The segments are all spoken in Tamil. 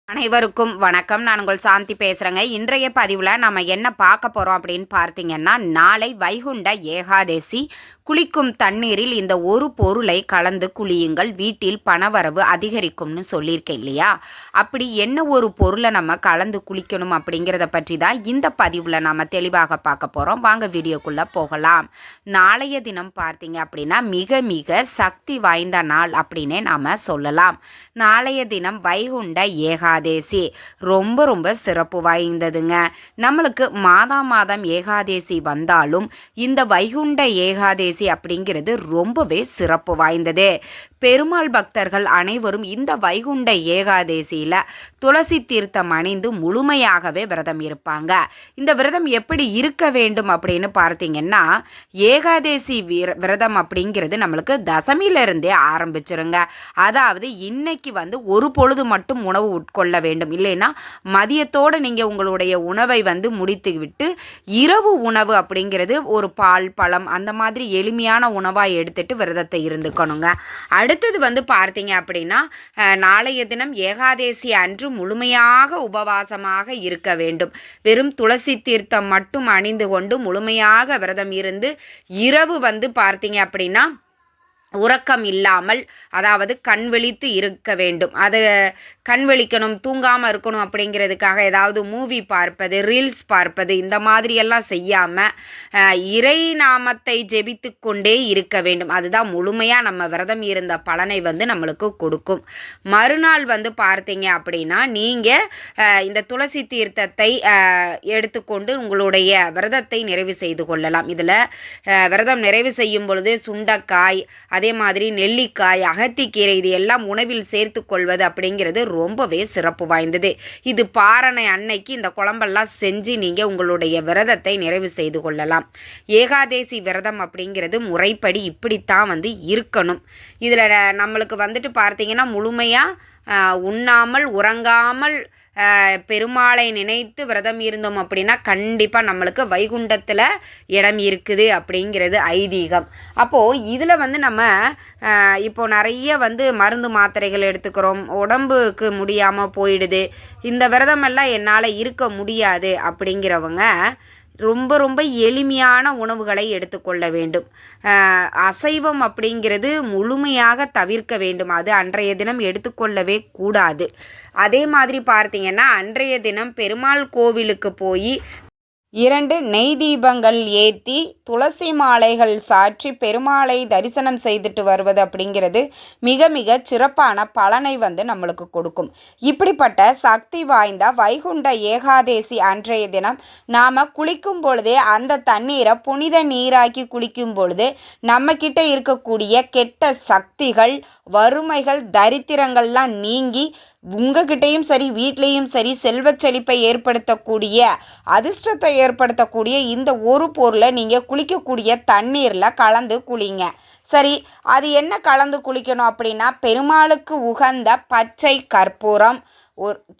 அனைவருக்கும் வணக்கம். நான் உங்கள் சாந்தி பேசுகிறேங்க. இன்றைய பதிவில் நம்ம என்ன பார்க்க போகிறோம் அப்படின்னு பார்த்தீங்கன்னா, நாளை வைகுண்ட ஏகாதேசி. குளிக்கும் தண்ணீரில் இந்த ஒரு பொருளை கலந்து குளியுங்கள், வீட்டில் பணவரவு அதிகரிக்கும்னு சொல்லியிருக்கேன் இல்லையா? அப்படி என்ன ஒரு பொருளை நம்ம கலந்து குளிக்கணும் அப்படிங்கிறத பற்றி தான் இந்த பதிவில் நாம் தெளிவாக பார்க்க போகிறோம். வாங்க வீடியோக்குள்ளே போகலாம். நாளைய தினம் பார்த்தீங்க அப்படின்னா மிக மிக சக்தி வாய்ந்த நாள் அப்படின்னே நாம் சொல்லலாம். நாளைய தினம் வைகுண்ட ஏகாதேசி ரொம்ப ரொம்ப சிறப்பு வாய்ந்ததுங்க. நம்மளுக்கு மாதம் ஏகாதேசி வந்தாலும் இந்த வைகுண்ட ஏகாதேசி அப்படிங்கிறது ரொம்பவே சிறப்பு வாய்ந்தது. பெருமாள் பக்தர்கள் அனைவரும் இந்த வைகுண்ட ஏகாதேசியில் துளசி தீர்த்தம் அணிந்து முழுமையாகவே விரதம் இருப்பாங்க. இந்த விரதம் எப்படி இருக்க வேண்டும் அப்படின்னு பார்த்தீங்கன்னா, ஏகாதேசி விரதம் அப்படிங்கிறது நம்மளுக்கு தசமியிலிருந்தே ஆரம்பிச்சிருங்க. அதாவது இன்னைக்கு ஒரு பொழுது மட்டும் உணவு உட்கொள்ள வேண்டும், இல்லைன்னா மதியத்தோடு நீங்கள் உங்களுடைய உணவை முடித்து விட்டு இரவு உணவு அப்படிங்கிறது ஒரு பால் பழம் அந்த மாதிரி எளிமையான உணவாக எடுத்துட்டு விரதத்தை இருந்துக்கணுங்க. அடுத்தது பார்த்தீங்க அப்படின்னா, நாளைய தினம் ஏகாதேசி அன்று முழுமையாக உபவாசமாக இருக்க வேண்டும். வெறும் துளசி தீர்த்தம் மட்டும் அணிந்து கொண்டு முழுமையாக விரதம் இருந்து இரவு பார்த்தீங்க அப்படின்னா உறக்கம் இல்லாமல், அதாவது கண் விழித்து இருக்க வேண்டும். அது கண் விழிக்கணும், தூங்காமல் இருக்கணும் அப்படிங்கிறதுக்காக ஏதாவது மூவி பார்ப்பது, ரீல்ஸ் பார்ப்பது இந்த மாதிரியெல்லாம் செய்யாமல் இறை நாமத்தை ஜெபித்து கொண்டே இருக்க வேண்டும். அதுதான் முழுமையாக நம்ம விரதம் இருந்த பலனை நம்மளுக்கு கொடுக்கும். மறுநாள் பார்த்தீங்க அப்படின்னா நீங்கள் இந்த துளசி தீர்த்தத்தை எடுத்துக்கொண்டு உங்களுடைய விரதத்தை நிறைவு செய்து கொள்ளலாம். இதில் விரதம் நிறைவு செய்யும் பொழுது சுண்டைக்காய், அதே மாதிரி நெல்லிக்காய், அகத்திக்கீரை இது எல்லாம் உணவில் சேர்த்து கொள்வது அப்படிங்கிறது ரொம்பவே சிறப்பு வாய்ந்தது. இது பாரணை அன்னைக்கு இந்த குழம்பெல்லாம் செஞ்சு நீங்கள் உங்களுடைய விரதத்தை நிறைவு செய்து கொள்ளலாம். ஏகாதேசி விரதம் அப்படிங்கிறது முறைப்படி இப்படித்தான் இருக்கணும். இதில் நம்மளுக்கு பார்த்தீங்கன்னா முழுமையாக உண்ணாமல் உறங்காமல் பெருமாளை நினைத்து விரதம் இருந்தோம் அப்படின்னா கண்டிப்பாக நம்மளுக்கு வைகுண்டத்தில் இடம் இருக்குது அப்படிங்கிறது ஐதீகம். அப்போது இதில் நம்ம இப்போது நிறைய மருந்து மாத்திரைகள் எடுத்துக்கிறோம், உடம்புக்கு முடியாமல் போயிடுது, இந்த விரதமெல்லாம் என்னால் இருக்க முடியாது அப்படிங்கிறவங்க ரொம்ப ரொம்ப எளிமையான உணவுகளை எடுத்துக்கொள்ள வேண்டும். அசைவம் அப்படிங்கிறது முழுமையாக தவிர்க்க வேண்டும். அது அன்றைய தினம் எடுத்துக்கொள்ளவே கூடாது. அதே மாதிரி பார்த்தீங்கன்னா அன்றைய தினம் பெருமாள் கோவிலுக்கு போய் 2 நெய் தீபங்கள் ஏற்றி துளசி மாலைகள் சாற்றி பெருமாளை தரிசனம் செய்துட்டு வருவது அப்படிங்கிறது மிக மிக சிறப்பான பலனை நம்மளுக்கு கொடுக்கும். இப்படிப்பட்ட சக்தி வாய்ந்த வைகுண்ட ஏகாதேசி அன்றைய தினம் நாம் குளிக்கும் பொழுதே அந்த தண்ணீரை புனித நீராக்கி குளிக்கும் பொழுது நம்மக்கிட்ட இருக்கக்கூடிய கெட்ட சக்திகள், வறுமைகள், தரித்திரங்கள்லாம் நீங்கி உங்ககிட்டையும் சரி வீட்லேயும் சரி செல்வச் செழிப்பை ஏற்படுத்தக்கூடிய, அதிர்ஷ்டத்தை ஏற்படுத்தக்கூடிய இந்த ஒரு பொருளை நீங்கள் குளிக்கக்கூடிய தண்ணீரில் கலந்து குளிங்க. சரி, அது என்ன கலந்து குளிக்கணும் அப்படின்னா, பெருமாளுக்கு உகந்த பச்சை கற்பூரம்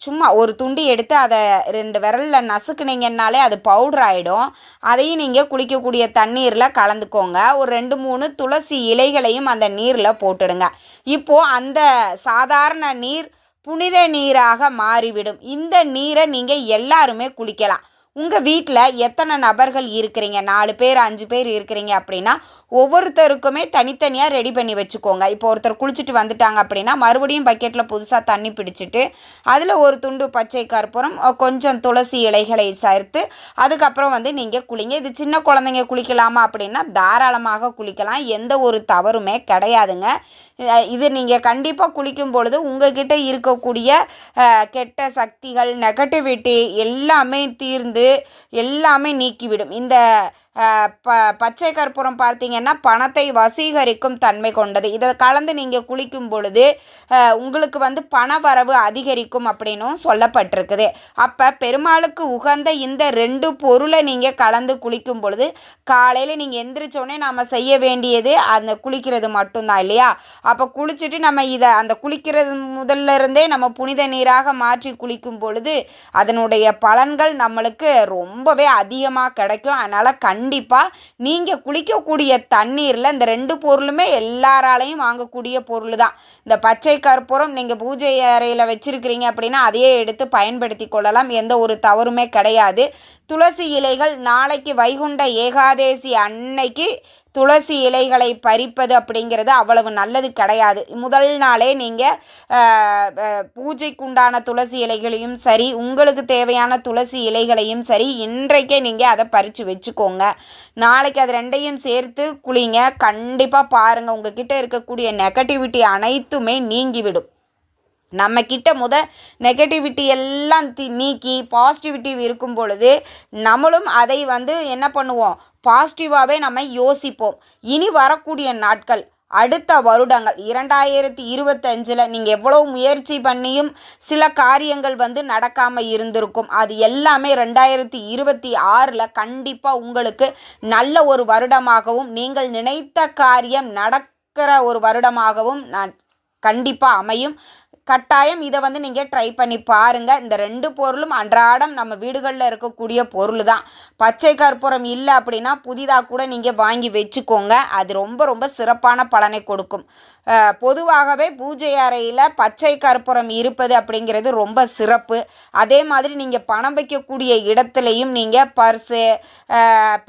சும்மா ஒரு துண்டி எடுத்து அதை 2 விரலில் நசுக்குனீங்கன்னாலே அது பவுடர் ஆகிடும். அதையும் நீங்கள் குளிக்கக்கூடிய தண்ணீரில் கலந்துக்கோங்க. ஒரு 2-3 துளசி இலைகளையும் அந்த நீரில் போட்டுடுங்க. இப்போது அந்த சாதாரண நீர் புனித நீராக மாறிவிடும். இந்த நீரை நீங்கள் எல்லாருமே குளிக்கலாம். உங்கள் வீட்டில் எத்தனை நபர்கள் இருக்கிறீங்க, 4 பேர் 5 பேர் இருக்கிறீங்க அப்படின்னா ஒவ்வொருத்தருக்குமே தனித்தனியாக ரெடி பண்ணி வச்சுக்கோங்க. இப்போ ஒருத்தர் குளிச்சுட்டு வந்துட்டாங்க அப்படின்னா மறுபடியும் பக்கெட்டில் புதுசாக தண்ணி பிடிச்சிட்டு அதில் ஒரு துண்டு பச்சை கற்பூரம், கொஞ்சம் துளசி இலைகளை சேர்த்து அதுக்கப்புறம் நீங்கள் குளிங்க. இது சின்ன குழந்தைங்க குளிக்கலாமா அப்படின்னா தாராளமாக குளிக்கலாம், எந்த ஒரு தவறுமே கிடையாதுங்க. இது நீங்கள் கண்டிப்பாக குளிக்கும் பொழுது உங்ககிட்ட இருக்கக்கூடிய கெட்ட சக்திகள், நெகட்டிவிட்டி எல்லாமே தீர்ந்து எல்லாமே நீக்கிவிடும். இந்த பச்சை கற்பூரம் பார்த்தீங்கன்னா பணத்தை வசீகரிக்கும் தன்மை கொண்டது. இதை கலந்து நீங்கள் குளிக்கும் பொழுது உங்களுக்கு பண வரவு அதிகரிக்கும் அப்படின்னும் சொல்லப்பட்டிருக்குது. அப்போ பெருமாளுக்கு உகந்த இந்த 2 பொருளை நீங்கள் கலந்து குளிக்கும் பொழுது காலையில் நீங்கள் எந்திரிச்சோடனே நாம் செய்ய வேண்டியது அந்த குளிக்கிறது மட்டும்தான் இல்லையா? அப்போ குளிச்சுட்டு நம்ம இதை அந்த குளிக்கிறது முதல்ல இருந்தே நம்ம புனித நீராக மாற்றி குளிக்கும் பொழுது அதனுடைய பலன்கள் நம்மளுக்கு ரொம்பவே அதிகமாக கிடைக்கும். அதனால் கண்டிப்பாக நீங்கள் குளிக்கக்கூடிய தண்ணீரில் இந்த 2 பொருளுமே எல்லாராலையும் வாங்கக்கூடிய பொருள் தான். இந்த பச்சை கற்பூரம் நீங்கள் பூஜை அறையில் வச்சுருக்கிறீங்க அப்படின்னா அதையே எடுத்து பயன்படுத்தி கொள்ளலாம், எந்த ஒரு தவறுமே கிடையாது. துளசி இலைகள் நாளைக்கு வைகுண்ட ஏகாதேசி அன்னைக்கு துளசி இலைகளை பறிப்பது அப்படிங்கிறது அவ்வளவு நல்லது கிடையாது. முதல் நாளே நீங்கள் பூஜைக்குண்டான துளசி இலைகளையும் சரி, உங்களுக்கு தேவையான துளசி இலைகளையும் சரி இன்றைக்கே நீங்கள் அதை பறித்து வச்சுக்கோங்க. நாளைக்கு அது 2ஐயும் சேர்த்து குளிங்க. கண்டிப்பாக பாருங்கள், உங்ககிட்ட இருக்கக்கூடிய நெகட்டிவிட்டி அனைத்துமே நீங்கிவிடும். நம்மக்கிட்ட நெகட்டிவிட்டி எல்லாம் நீக்கி பாசிட்டிவிட்டி இருக்கும் பொழுது நம்மளும் அதை என்ன பண்ணுவோம், பாசிட்டிவாகவே நம்ம யோசிப்போம். இனி வரக்கூடிய நாட்கள், அடுத்த வருடங்கள் 2025 நீங்கள் எவ்வளோ முயற்சி பண்ணியும் சில காரியங்கள் நடக்காமல் இருந்திருக்கும். அது எல்லாமே 2026 கண்டிப்பாக உங்களுக்கு நல்ல ஒரு வருடமாகவும் நீங்கள் நினைத்த காரியம் நடக்கிற ஒரு வருடமாகவும் கண்டிப்பாக அமையும். கட்டாயம் இதை நீங்கள் ட்ரை பண்ணி பாருங்கள். இந்த 2 பொருளும் அன்றாடம் நம்ம வீடுகளில் இருக்கக்கூடிய பொருள் தான். பச்சை கற்பூரம் இல்லை அப்படின்னா புதிதாக கூட நீங்கள் வாங்கி வச்சுக்கோங்க. அது ரொம்ப ரொம்ப சிறப்பான பலனை கொடுக்கும். பொதுவாகவே பூஜை அறையில் பச்சை கற்பூரம் இருப்பது அப்படிங்கிறது ரொம்ப சிறப்பு. அதே மாதிரி நீங்கள் பணம் வைக்கக்கூடிய இடத்துலையும் நீங்கள் பர்ஸு,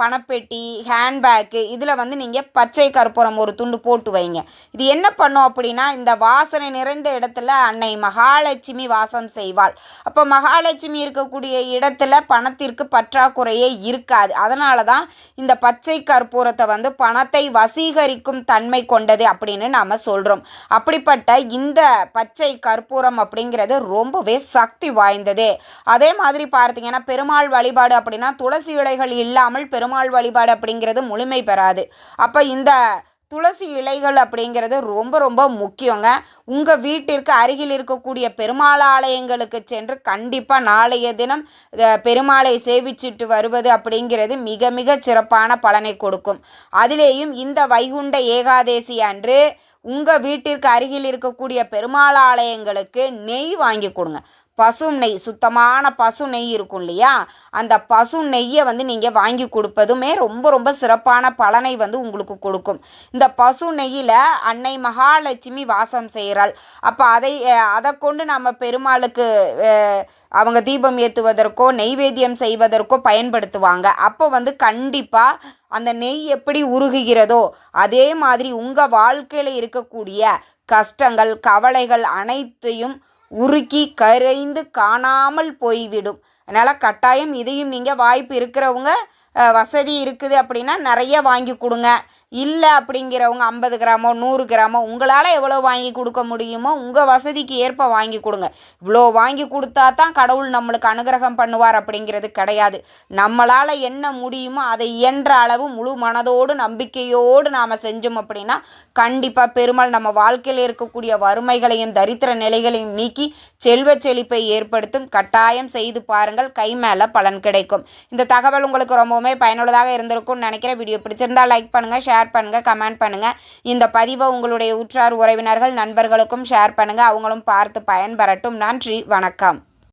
பணப்பெட்டி, ஹேண்ட்பேக்கு இதில் நீங்கள் பச்சை கற்பூரம் ஒரு துண்டு போட்டு வைங்க. இது என்ன பண்ணும் அப்படின்னா, இந்த வாசனை நிறைந்த இடத்துல அன்னை மகாலட்சுமி வாசம் செய்வாள். அப்போ மகாலட்சுமி இருக்கக்கூடிய இடத்துல பணத்திற்கு பற்றாக்குறையே இருக்காது. அதனால தான் இந்த பச்சை கற்பூரத்தை பணத்தை வசீகரிக்கும் தன்மை கொண்டது அப்படின்னு நாம் சொல்கிறோம். அப்படிப்பட்ட இந்த பச்சை கற்பூரம் அப்படிங்கிறது ரொம்பவே சக்தி வாய்ந்தது. அதே மாதிரி பார்த்தீங்கன்னா, பெருமாள் வழிபாடு அப்படின்னா துளசி இலைகள் இல்லாமல் பெருமாள் வழிபாடு அப்படிங்கிறது முழுமை பெறாது. அப்போ இந்த துளசி இலைகள் அப்படிங்கிறது ரொம்ப ரொம்ப முக்கியங்க. உங்கள் வீட்டிற்கு அருகில் இருக்கக்கூடிய பெருமாள் ஆலயங்களுக்கு சென்று கண்டிப்பாக நாளைய தினம் பெருமாளை சேவிச்சுட்டு வருவது அப்படிங்கிறது மிக மிக சிறப்பான பலனை கொடுக்கும். அதிலேயும் இந்த வைகுண்ட ஏகாதேசி அன்று உங்கள் வீட்டிற்கு அருகில் இருக்கக்கூடிய பெருமாள் ஆலயங்களுக்கு நெய் வாங்கி கொடுங்க. பசு நெய், சுத்தமான பசு நெய் இருக்கும் இல்லையா, அந்த பசு நெய்யை நீங்கள் வாங்கி கொடுப்பதுமே ரொம்ப ரொம்ப சிறப்பான பலனை உங்களுக்கு கொடுக்கும். இந்த பசு நெய்யில் அன்னை மகாலட்சுமி வாசம் செய்கிறாள். அப்போ அதை கொண்டு நம்ம பெருமாளுக்கு அவங்க தீபம் ஏற்றுவதற்கோ நெய்வேத்தியம் செய்வதற்கோ பயன்படுத்துவாங்க. அப்போ கண்டிப்பாக அந்த நெய் எப்படி உருகுகிறதோ அதே மாதிரி உங்கள் வாழ்க்கையில் இருக்கக்கூடிய கஷ்டங்கள், கவலைகள் அனைத்தையும் உருக்கி கரைந்து காணாமல் போய்விடும். அதனால் கட்டாயம் இதையும் நீங்கள் வாய்ப்பு இருக்கிறவங்க, வசதி இருக்குது அப்படின்னா நிறைய வாங்கி கொடுங்க. இல்லை அப்படிங்கிறவங்க 50 கிராமோ 100 கிராமோ உங்களால் எவ்வளோ வாங்கி கொடுக்க முடியுமோ உங்கள் வசதிக்கு ஏற்ப வாங்கி கொடுங்க. இவ்வளோ வாங்கி கொடுத்தா தான் கடவுள் நம்மளுக்கு அனுகிரகம் பண்ணுவார் அப்படிங்கிறது கிடையாது. நம்மளால் என்ன முடியுமோ அதை இயன்ற அளவு முழு மனதோடு நம்பிக்கையோடு நாம் செஞ்சோம் அப்படின்னா கண்டிப்பாக பெருமாள் நம்ம வாழ்க்கையில் இருக்கக்கூடிய வறுமைகளையும் தரித்திர நிலைகளையும் நீக்கி செல்வ செழிப்பை ஏற்படுத்தும். கட்டாயம் செய்து பாருங்கள், கை மேலே பலன் கிடைக்கும். இந்த தகவல் உங்களுக்கு ரொம்பவுமே பயனுள்ளதாக இருந்திருக்கும்னு நினைக்கிறேன். வீடியோ பிடிச்சிருந்தால் லைக் பண்ணுங்கள், ஷேர் பண்ணுங்க, கமெண்ட் பண்ணுங்க. இந்த பதிவை உங்களுடைய உற்றார் உறவினர்கள் நண்பர்களுக்கும் ஷேர் பண்ணுங்க. அவங்களும் பார்த்து பயன்பெறட்டும். நன்றி, வணக்கம்.